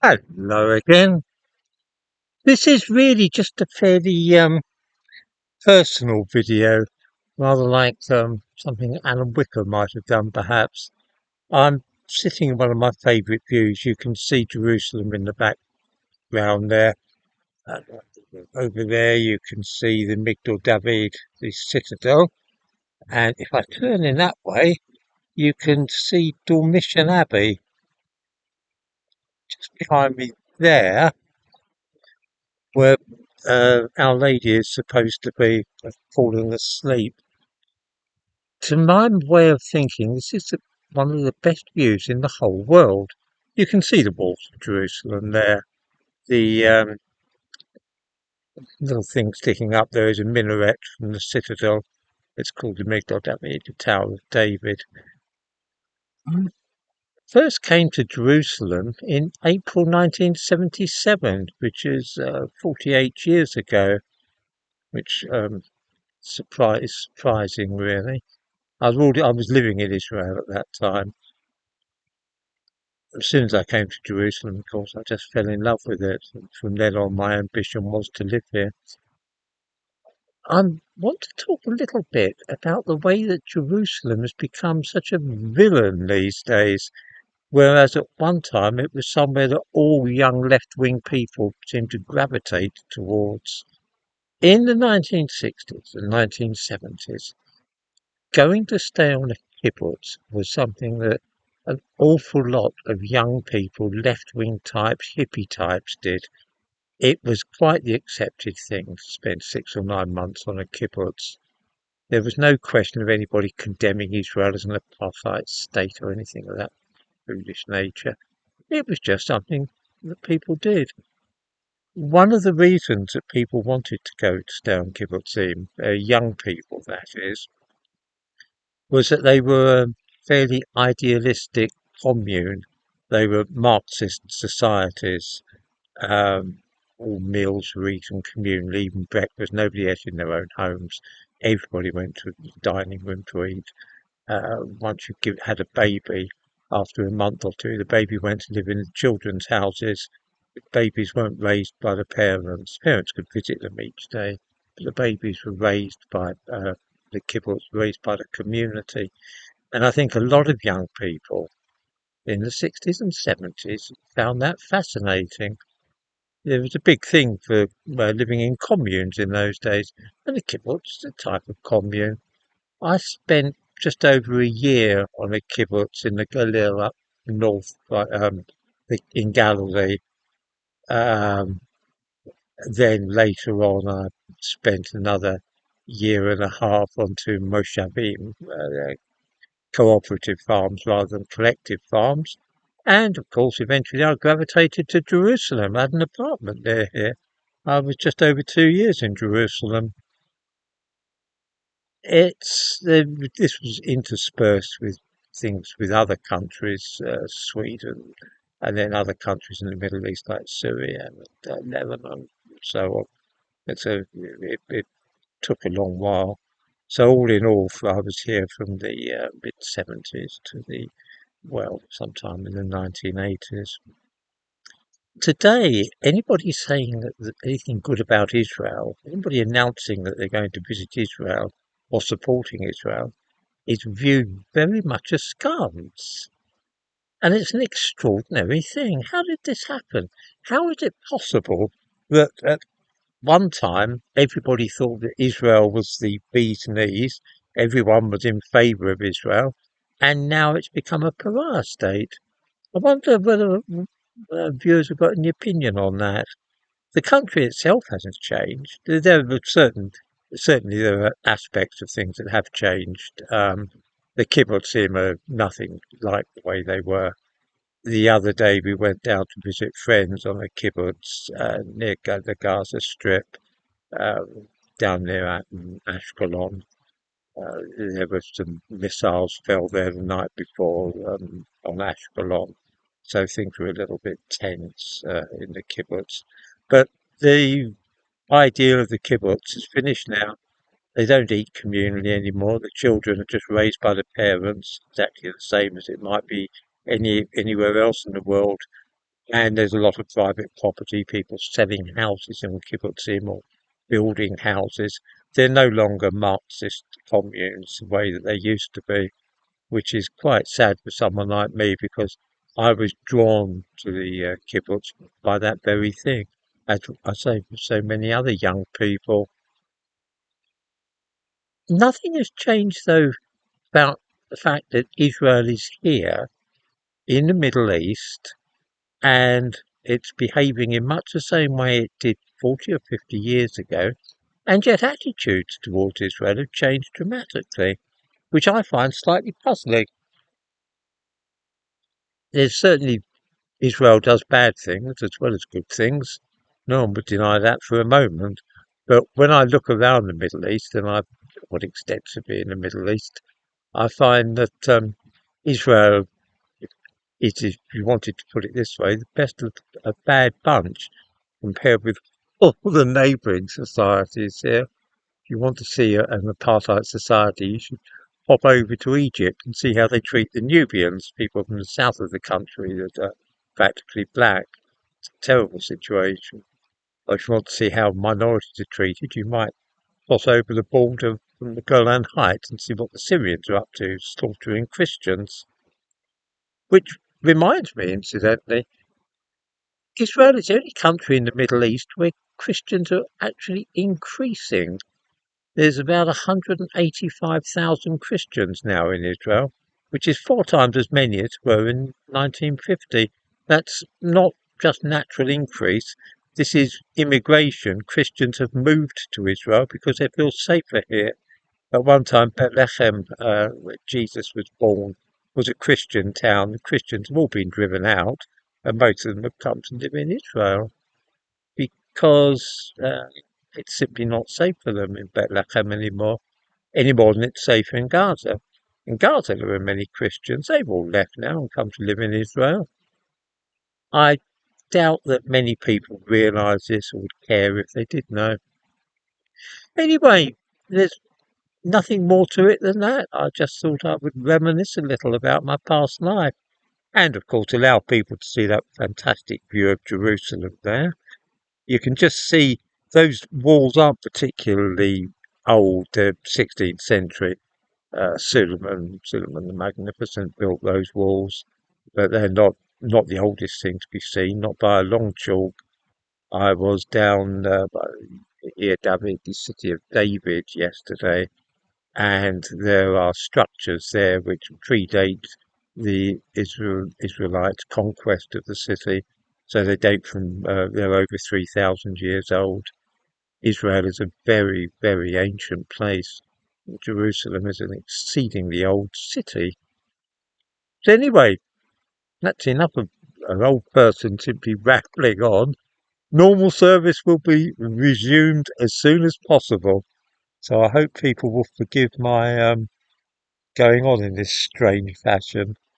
Hello again. This is really just a fairly personal video, rather like something Alan Wicker might have done, perhaps. I'm sitting in one of my favourite views. You can see Jerusalem in the background there. Uh, Over there, you can see the Migdal David, the citadel. And if I turn in that way, you can see Dormition Abbey just behind me there, where Our Lady is supposed to be falling asleep. To my way of thinking, this is one of the best views in the whole world. You can see the walls of Jerusalem there. The little thing sticking up there is a minaret from the citadel. It's called the Migdal David, the Tower of David. I first came to Jerusalem in April 1977, which is 48 years ago, which is surprising, really. I was living in Israel at that time. As soon as I came to Jerusalem, of course, I just fell in love with it. And from then on, my ambition was to live here. I want to talk a little bit about the way that Jerusalem has become such a villain these days, whereas at one time it was somewhere that all young left-wing people seemed to gravitate towards. In the 1960s and 1970s, going to stay on a kibbutz was something that an awful lot of young people, left-wing types, hippie types did. It was quite the accepted thing to spend 6 or 9 months on a kibbutz. There was no question of anybody condemning Israel as an apartheid state or anything of that foolish nature. It was just something that people did. One of the reasons that people wanted to go to stay on kibbutzim, young people that is, was that they were a fairly idealistic commune. They were Marxist societies. Um, all meals were eaten communally, even breakfast. Nobody ate in their own homes. Everybody went to the dining room to eat. Once had a baby, after a month or two, the baby went to live in the children's houses. The babies weren't raised by the parents. Parents could visit them each day, but the babies were raised by the kibbutz, raised by the community. And I think a lot of young people in the 60s and 70s found that fascinating. It was a big thing for living in communes in those days, and the kibbutz is a type of commune. I spent just over a year on a kibbutz in the Galil up north, in Galilee. Um, then later on, I spent another year and a half onto Moshavim, cooperative farms rather than collective farms. And of course, eventually I gravitated to Jerusalem. I had an apartment there here. I was just over 2 years in Jerusalem. This was interspersed with things with other countries, Sweden, and then other countries in the Middle East like Syria and Lebanon, and so on. It took a long while. So all in all, I was here from the mid-70s to sometime in the 1980s. Today, anybody saying anything good about Israel, anybody announcing that they're going to visit Israel or supporting Israel, is viewed very much askance. And it's an extraordinary thing. How did this happen? How is it possible that at one time everybody thought that Israel was the bee's knees, everyone was in favour of Israel, and now it's become a pariah state? I wonder whether viewers have got any opinion on that. The country itself hasn't changed. Certainly there are aspects of things that have changed. The kibbutzim are nothing like the way they were. The other day we went down to visit friends on a kibbutz near the Gaza Strip, down near Ashkelon. There were some missiles fell there the night before on Ashkelon, so things were a little bit tense in the kibbutz. But the idea of the kibbutz is finished now. They don't eat communally anymore. The children are just raised by the parents, exactly the same as it might be anywhere else in the world. and there's a lot of private property, people selling houses in kibbutzim or building houses. They're no longer Marxist communes the way that they used to be, which is quite sad for someone like me because I was drawn to the kibbutz by that very thing. As I say, for so many other young people. Nothing has changed, though, about the fact that Israel is here in the Middle East and it's behaving in much the same way it did 40 or 50 years ago, and yet attitudes towards Israel have changed dramatically, which I find slightly puzzling. There's certainly Israel does bad things as well as good things. No one would deny that for a moment. But when I look around the Middle East, and I've got extensively in the Middle East, I find that Israel is, if you wanted to put it this way, the best of a bad bunch compared with all the neighbouring societies here. If you want to see an apartheid society, you should pop over to Egypt and see how they treat the Nubians, people from the south of the country that are practically black. It's a terrible situation. Or if you want to see how minorities are treated, you might cross over the border from the Golan Heights and see what the Syrians are up to, slaughtering Christians. Which reminds me, incidentally, Israel is the only country in the Middle East where Christians are actually increasing. There's about 185,000 Christians now in Israel, which is 4 times as many as were in 1950. That's not just natural increase. This is immigration. Christians have moved to Israel because they feel safer here. At one time, Bethlehem, where Jesus was born, was a Christian town. The Christians have all been driven out, and most of them have come to live in Israel because it's simply not safe for them in Bethlehem anymore, any more than it's safe in Gaza. In Gaza, there are many Christians. They've all left now and come to live in Israel. I doubt that many people realise this or would care if they did know. Anyway, there's nothing more to it than that. I just thought I would reminisce a little about my past life and, of course, allow people to see that fantastic view of Jerusalem there. You can just see those walls aren't particularly old. They're 16th century. Suleiman the Magnificent built those walls, but they're not the oldest thing to be seen, not by a long chalk. I was down by David, the city of David, yesterday, and there are structures there which predate the Israelite conquest of the city. So they date from, they're over 3,000 years old. Israel is a very, very ancient place. Jerusalem is an exceedingly old city. So anyway, that's enough of an old person simply rattling on. Normal service will be resumed as soon as possible. So I hope people will forgive my going on in this strange fashion.